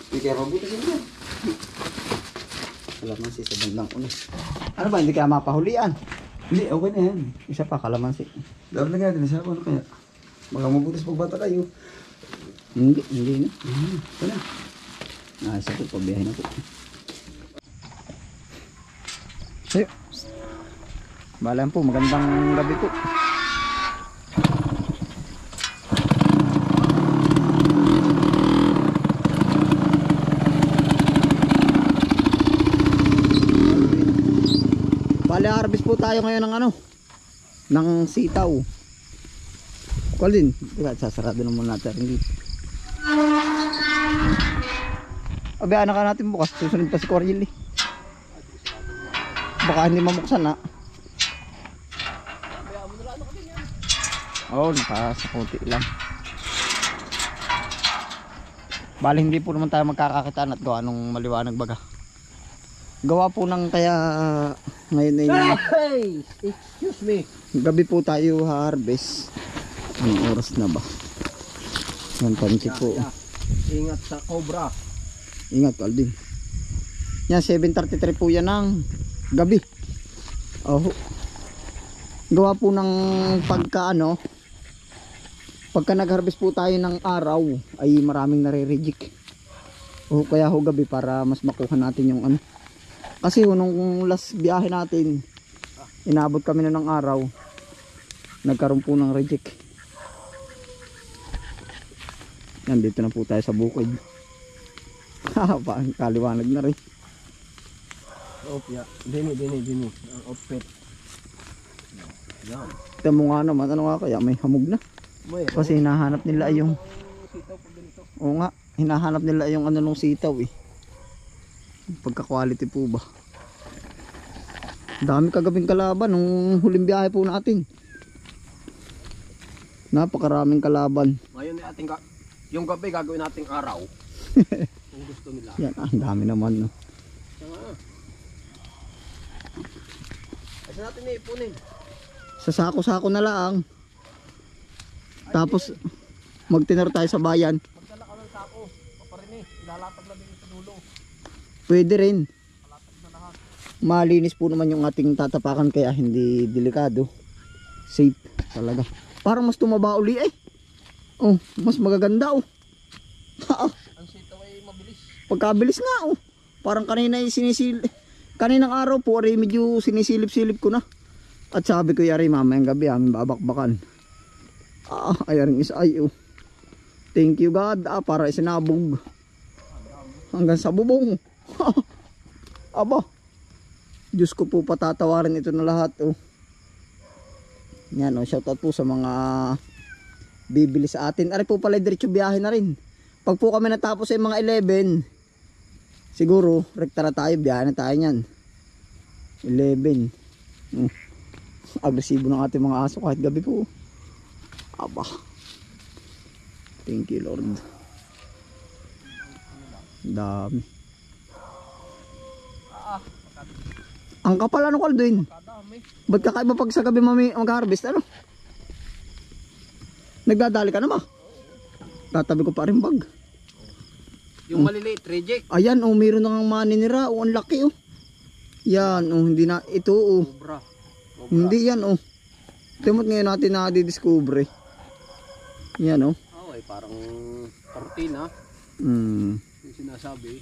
Hindi kaya mabuti sila. Kalamansi sa bandang una. Ano ba, hindi kaya mapahulian? Hindi, okay na yan. Isa pa, kalamansi. Dapat lagyan natin isa. Ano kaya? Baka mabutas pagbata kayo. Hindi na. Ito na. Isa po, pabiyahin na po. So, balaan po, magandang gabi po. Bale, harvest po tayo ngayon ng ano, ng sitaw. Kual din, sasarado na muna natin dito. Abayaan na ka natin bukas, susunod pa si Coryl eh. Baka hindi mamuksan na. Oo, nakasakunti lang. Bale, hindi po naman tayo magkakakitaan at gawa nung maliwanag baga. Gawa po ng kaya ngayon ay Hey! Excuse me. gabi po tayo harvest. Anong oras na ba? Yan, panchi po. Ingat sa cobra. Ingat, Alvin. Yan, 7:33 po yan ng gabi. Oh. Gawa po ng pagka nag-harvest po tayo ng araw ay maraming nare-reject. O kaya ho gabi para mas makuha natin yung ano. Kasi nung last biyahe natin, inabot kami na ng araw. Nagkaroon po ng reject. Yan, dito na po tayo sa bukid. Kaliwanag na rin. Opya. Dini. Ang outfit. Yan. Ito mo nga naman, ano nga kaya, may hamog na. Kasi hinahanap nila yung oo nga, hinahanap nila yung ano nung sitaw eh. Pagka-quality po ba. Dami kagabing kalaban nung huling biyahe po natin. Napakaraming kalaban. Ngayon yung gabi gagawin nating araw. Kung gusto nila. Yan, ang dami naman no. Kasi natin ipunin. Sa sako-sako na lang. Tapos magtinor tayo sa bayan. Magdala ka ng sako. Paparin ilalatag lang din sa dulo. Pwede rin. Malinis po naman yung ating tatapakan kaya hindi delikado. Safe talaga. Parang mas tumaba uli eh. Oh, mas magaganda oh. Ang sitaw ay mabilis. Pagkabilis nga oh. Parang kanina ay kaninang araw po ay medyo sinisilip-silip ko na. At sabi ko yari mamayang gabi amin babakbakan. Ayaring isa ay oh. Thank you God para isinabog. Hanggang sa bubong. Aba. Diyos ko po patatawarin ito na lahat oh. Yan oh, shoutout po sa mga bibili sa atin. Ari po pala diretso biyahe na rin. Pag po kami natapos ay mga 11, siguro rekta na tayo, biyahe na tayo niyan. 11. Agresibo ng ating mga aso kahit gabi po. Aba. Thank you Lord. Dami. Ang kapal ano Kalduin? Ba't kakaiba pag sa gabi mag-harvest ano? Nagdadali ka na ba? Tatabi ko pa rin bag. Yung maliliit reject. Ayan oh, mayroon nang maninira. Oh, ang laki oh. Yan oh, hindi na ito oh. Cobra. Hindi yan oh. Timot ngayon natin na di-discover. Yan oh. Ay parang cortina. Yung sinasabi.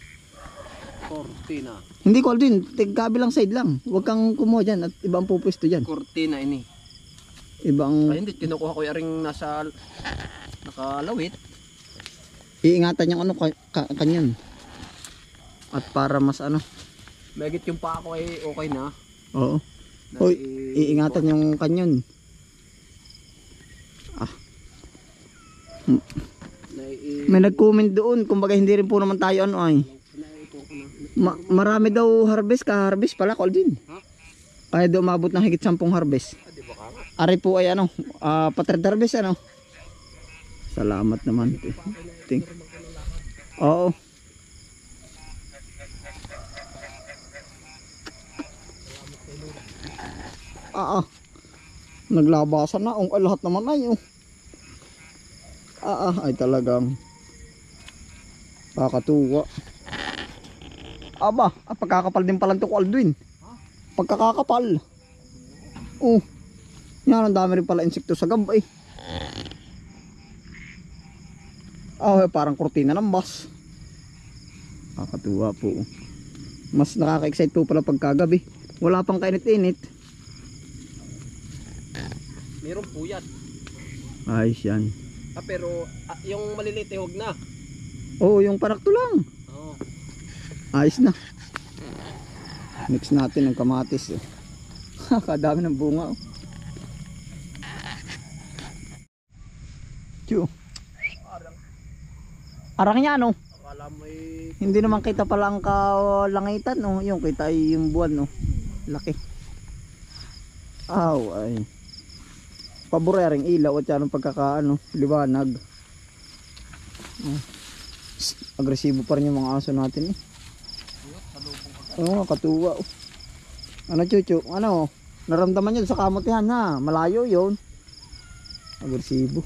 Cortina. Hindi ko din, kabilang side lang. Huwag kang kumuha dyan at ibang pupwesto dyan. Cortina ini. Ibang Ay hindi, kinukuha ko yung nasa nakalawit. iingatan yung ano kanyan. At para mas ano. Megit yung pa ako ay okay na. Oo. Hoy, iingatan yung kanyon. May nag-comment doon, kumbaga hindi rin po naman tayo ano ay. Marami daw harvest pala Coldin. Kaya daw umabot ng higit 10 harvest. Ari po ay ano, patred harvest ano. Salamat naman. Oo. Naglabasan na ang lahat naman ay ay talagang Kakatuwa. Aba, pagkakapal din pala ito ko Aldwin. Pagkakakapal. Oh. Yan, ang dami rin pala insekto sa gabay. Parang kurtina ng bus. Kakatuwa po. Mas nakaka-excite po pala pagkagabi. Wala pang kainit-init. Meron puyat. Ayos yan. Pero yung maliliit huwag na. Oo, yung parakto lang. Oo. Ayos na. Mix natin ng kamatis. Kadami ng bunga. Tiyo. Arang niya no. Akala may Hindi naman kita pala ang kalangitan no. Yung kita ay yung buwan no. Laki. Aw ay. Paborering ilaw at yan ang pagkakaano. Liwanag. Agresibo pa rin yung mga aso natin eh. Oo, katuwa. Ano chuchu? Ano? Naramdaman niyo sa kamutihan ha. Malayo yon. Agresibo.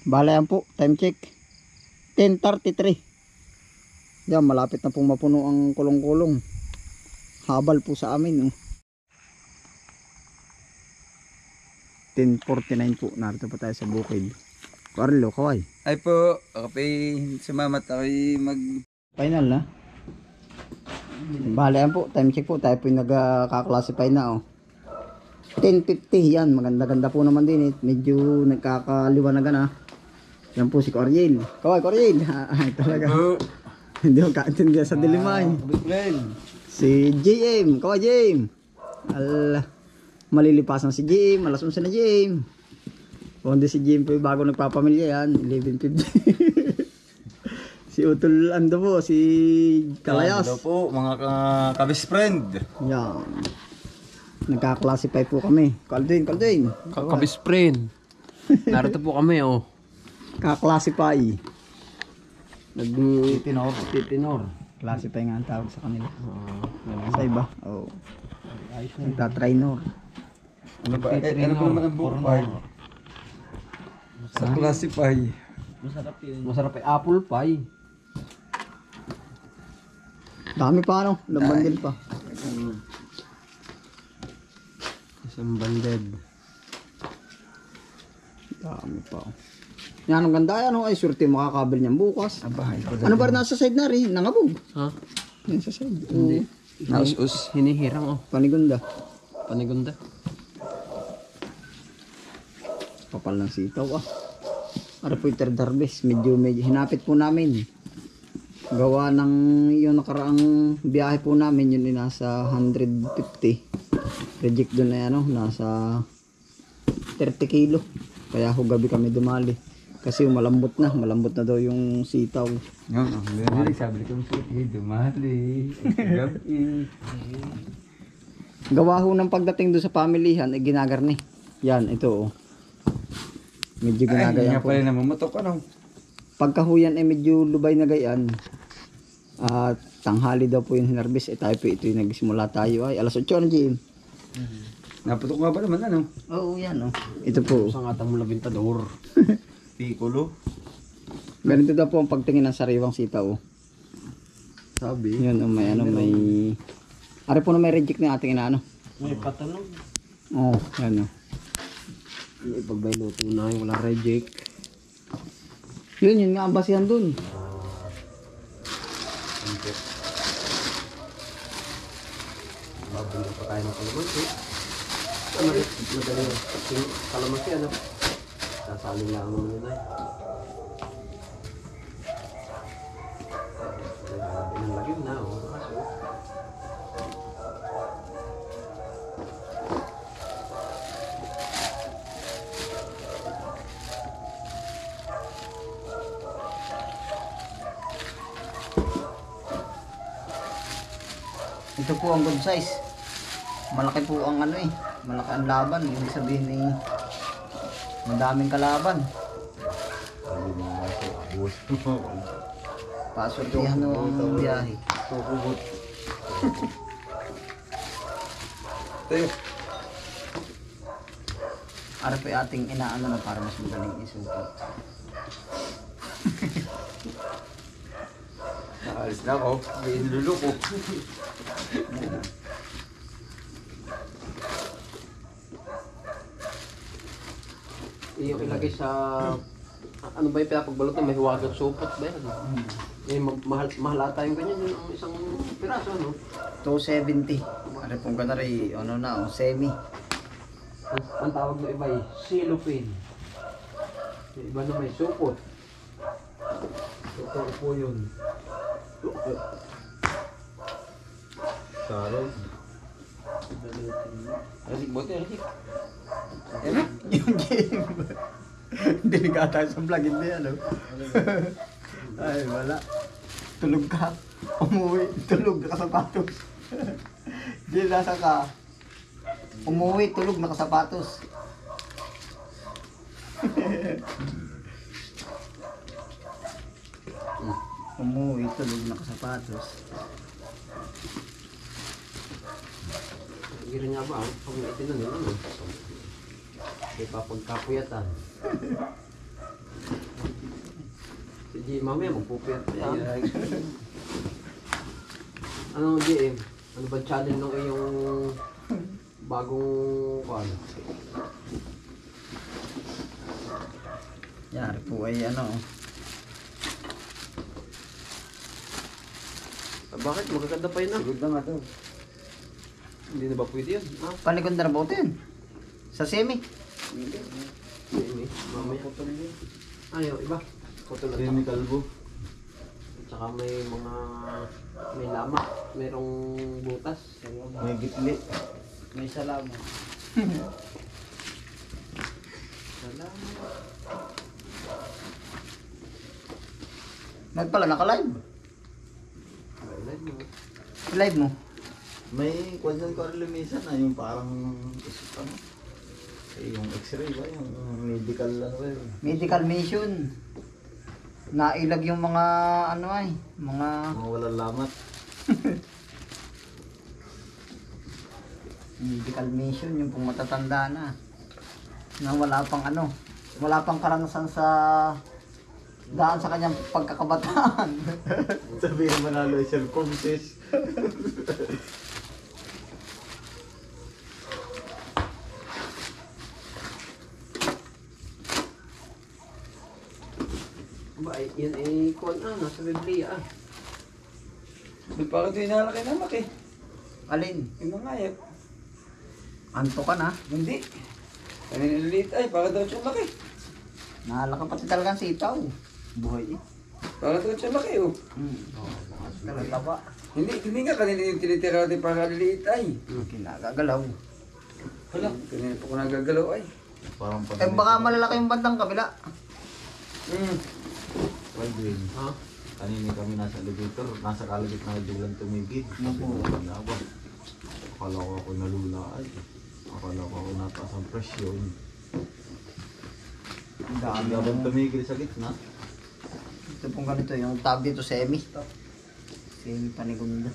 Bala yan po. Time check. 10:33. Yan, malapit na pong mapuno ang kulong-kulong. Habal po sa amin. 10:49 po. Narito pa tayo sa bukid. Carlo, kaway. Ay po, ako pa sumamat ako'y Final na. Bale yan po, time check po. Tayo po yung nagka-classify na 10:50 yan, maganda-ganda po naman din eh. Medyo nagkakaliwanagan Yan po si Coriel. Kaway Coriel. Talaga. Hindi ko kaintindihan sa dilimay. Si JM, kaway JM. Malilipasan si JM, alas 11 na JM. Kung hindi si JM po bago nagpapamilya yan, 11:50. Si Utol Ando po, si Kalayas. Hello po, mga kabis friend. Yan. Nagka-classify po kami. Kaldwin. Kakabis friend. Narito po kami Ka-classify. Titinor. Classify nga ang tawag sa kanila. Sa iba? Oo. Nagta-trainor. Ano ba? Ano ba naman ang bukay? Sa classify. Masarap ay apple pie. Dami pa Nabandil pa. Isang banded. Dami pa. Yan ang ganda yan ay surti makakabil niyan bukas. Ano ba nasa side na rin? Nangabog. Ha? Yan sa side. Hindi. Us hinihirang Panigunda. Panigunda. Kapal ng sitaw Ano po yung third harvest? Medyo hinapit po namin. Gawa ng yung nakaraang biyahe po namin, yun yung nasa 150. Reject doon na nasa 30 kilo. Kaya gabi kami dumali. Kasi malambot na daw yung sitaw. Yun, sabi ko dumali. Gawa ho ng pagdating doon sa pamilihan, ginagarni. Yan, ito Medyo ginagayan po. Ay, nga pala namumutok Pagkahuyan medyo lubay na gayan. At tanghali daw po yung hinarbis. Tayo po ito yung nagsimula tayo ay alas 8 Jim. Naputok nga ba naman Oo, yan Ito po. Sa ngatang mula bintador. Piccolo. Ganito daw po ang pagtingin ng sariwang sitaw. Sabi. Yan may may Ari po na may reject ng ating inaano. May patanog. Oo, yan Ipagbayluto na yung wala reject. Yun nga ang basihan dun. Babalik pa tayo ng kalamansi. Madali. Kalamansi sasaling lang naman yun Nalagyan na Ito po ang good size. Malaki po ang malaki ang laban. Ibig sabihin madaming kalaban. Pasortihan ang biyahe. Tukubot. Tayo. Ara po ating inaano para mas madaling isukat. Alis na ako. May inululoko. Yung ilagay sa... Ano ba yung pinapagbalot na may huwagang supot ba yan? Eh, mahal ata yung ganyan, yung isang piraso, ano? 270. Ano pong ka na rin, ano na, semi. Ang tawag na iba ay cellophane. Yung iba na may supot. Ito po yun. Sarap. Asik buti, asik. Yung game. Hindi nagkatayo sa vlog, hindi ano. Ay, wala. Tulog ka. Umuwi, tulog, nakasapatos. Hindi, nasa ka. Umuwi, tulog, nakasapatos. Umuwi, tulog, nakasapatos. Hindi rin nga ba, pag itinan nila, ano? Hindi pa pagkapuyatan. Si G, mamaya magpupuyat pa yan. Ano, GM? Ano ba channel ng iyong bagong ano? Yari po ay ano. Bakit? Magaganda pa yun ah. Sigod na nga to. Hindi na ba pwede yun? Ah, Panikon na nabutin. Sa semi. GM, mamaya. Ayaw, iba. Putol at Semi kalbo. saka may mga may lama, merong butas. May gitli. May salamo. Nagpala naka-live. Live mo. May kwansan ko rin lumisan na yung parang ano. Yung x-ray ba? Yung medical ano ba yun? Medical mission. Nailag yung mga ano ay, mga Mga walang lamat. medical mission yung pong matatanda na. Na wala pang ano, wala pang karanasan sa daan sa kanyang pagkakabataan. Sabihin manalo ay circumcis. Ba, yan ay kuwan nasa Biblia ah. Di pa ito inalaki na laki. Alin? Yung mga ayap. Anto ka na? Hindi. Kanina liit ay, para daw siyang laki. Nahalaka pati talagang sitaw. Buhay eh. Para daw siyang laki oh. Talaga ba? Hindi nga kanina yung tinitira natin para liit ay. Kinagagalaw. Hala, kanina po ko nagagalaw ay. Parang Eh baka malalaki yung bandang kabila. Waldwin. Ha? Kanina kami nasa elevator, nasa kalagit na biglang tumigil. Naku. Akala ko ako nalula ay. Akala ko ako nataas ang presyon. Ang dami. Habang tumigil sa gitna. Ito pong ganito, yung tab dito semi. Semi panigunda.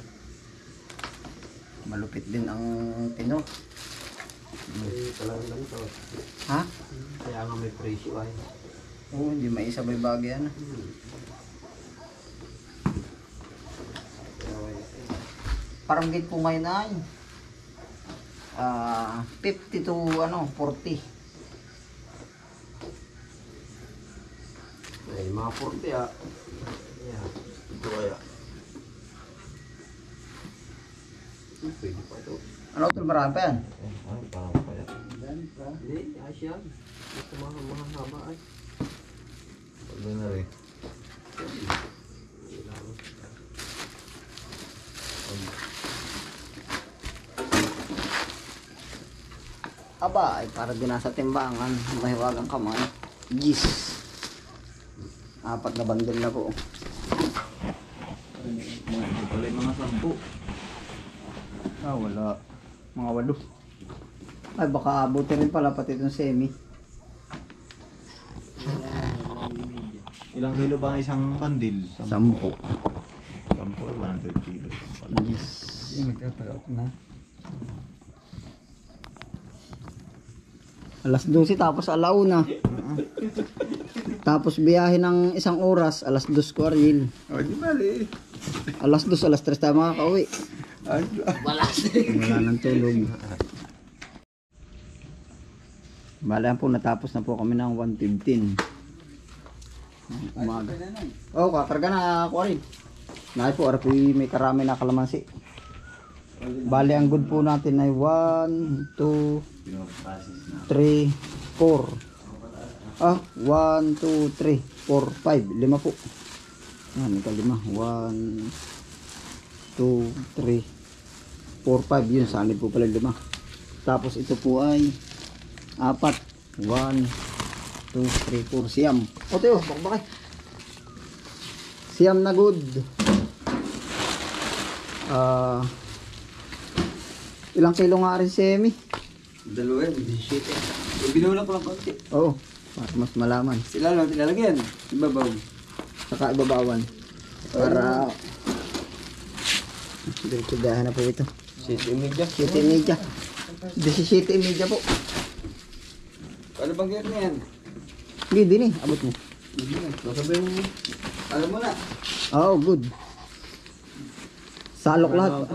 Malupit din ang tino. Ay, talagang lang to. Ha? Kaya nga may presyo ay. Oo, hindi maisabay bagay ano. Parang gate po ngayon ay 50 to ano, 40. Ay, mga 40 ah. Yeah. Ito kaya. Pwede pa ito. Ano ito, marami pa yan? Ay, parang kaya. Hindi, ayos yan. Ito mahaba ay. Pagod na rin. Aba, ay para din nasa timbangan. Mahiwagang kamay. Gis. 4 na bandel na po. Ito pala yung mga 10. Ah, wala. Mga 8. Ay, baka abuti rin pala pati itong semi. Ilang kilo ba ang isang kandil? 10. 10 or 100 kilos. Yes. Magkataot na. Alas 12 tapos alauna. Tapos biyahe ng 1 oras, alas 2 ko aril. O, di bali. Alas 2, alas 3 tayo makakauwi. Wala Wala nang tulog. Bala po, natapos na po kami ng 1:15. Umaga. Oh, kakarga na ako rin. Nahay po, may karami na kalamansi. Bali, ang good po natin ay 1, 2, 3, 4. 1, 2, 3, 4, 5. 5 po. Yan, ito 5. 1, 2, 3, 4, 5. Yun, sanib po pala 5. Tapos ito po ay 4. 1, 2, 3, 4. Siyam. O tayo, bakbakay. Siyam na good. Ilang kilo nga rin semi? 2, 17. Binulang ko lang konti. Oo, para mas malaman. Sila lang tinalagyan. Ibabaw. Saka ibabawan. Para dito na po ito. 7:30. 7:30. 17:30 po. Ano bang ganyan na yan? Hindi din eh, abot mo. Sabihin mo. Alam mo na. Oo, good. Salok lahat.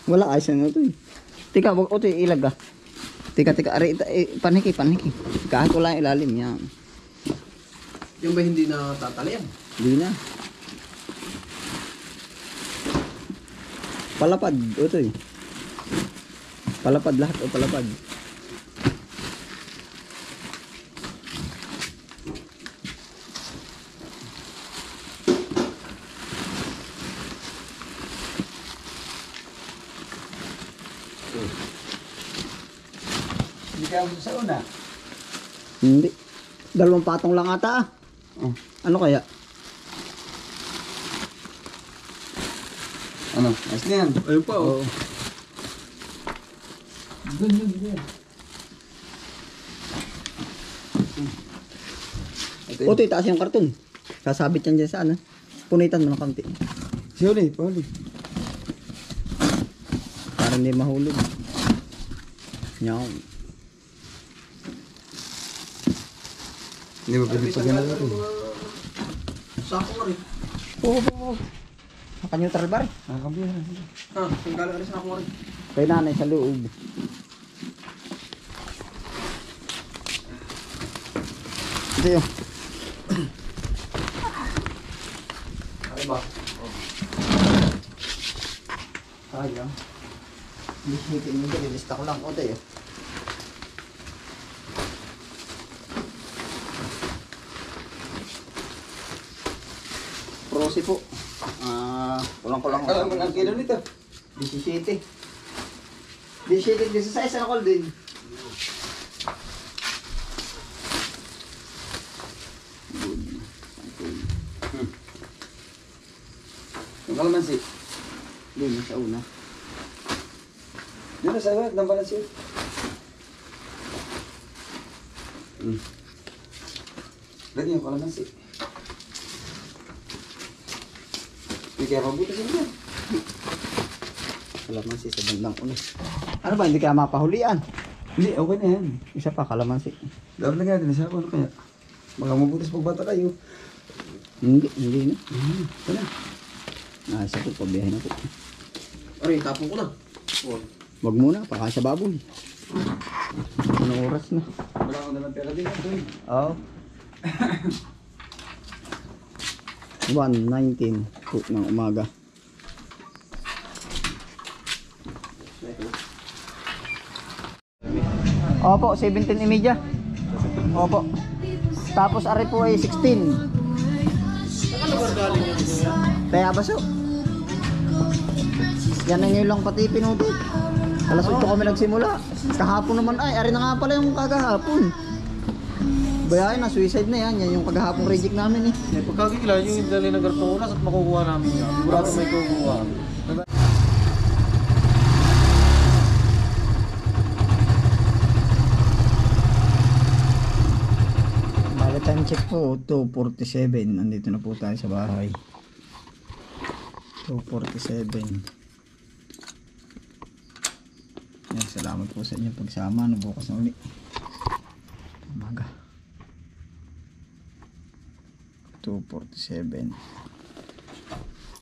Wala ayos na ito eh. Tika, wag ito ilag ah. Tika, ari, paniki. Kahit wala yung ilalim yan. Yung ba hindi na tatalian? Hindi na. Palapad, ito eh. Palapad lahat o palapad. Hindi kaya mo sa una. Hindi. 2 patong lang ata ah. Oh. Ano kaya? Ano? Ayos na yan. Ayun pa Oo. Ito Oto, itaas yung karton. Sasabit yan dyan sa ano. Punitan mo ng kaunti. Si Huli, Huli. Para hindi mahulog. Yan. Hindi mo pwede pa ganun rin. Sako ka rin. Oo. Naka-neutral bar. Nakakabira. Ang galang rin sa ako rin. Kay nanay sa loob. Ito yun. Ay ba? Sayang. Lisitin mo dyan. Ilista ko lang. O tayo. Prosi po. Kulang-kulang. Alam mo ang kilo nito. 17. 16 ano call din? Yung kalamansi. Doon sa una. Yun na sa wet. Ng balansi. Lagi yung kalamansi. Hindi kaya mabuti sa inyo. Kalamansi sa bandang ulo. Ano ba, hindi kaya mapahulian? Hindi, okay na yan. Isa pa, kalamansi. Dapat na nga din sa ako. Ano kaya? Baka mabuti sa pagbata kayo. Hindi na. Ito na. Isa po, pabiyahin na po. Aray, tapon ko na. Wag muna, paka sa baboy. Anong oras na? Wala akong dalang pera din. Oo. 1:19 po ng umaga. Opo, 17:30. Opo. Tapos ari po ay 16. Kaya baso. Yan na ngayon lang pati pinuto. Alas 8 kami nagsimula. Kahapon naman ay, ari na nga pala yung kagahapon. Bayahin na, suicide na yan. Yan yung kagahapong reject namin eh. Pagkakikila yung dali ng kartonas at makukuha namin yan. Sigurado may kukuha. Bale time check po, 2:47. Nandito na po tayo sa bahay. 2:47. Yan, salamat po sa inyong pagsama. Bukas na uli. Umaga. 2:47.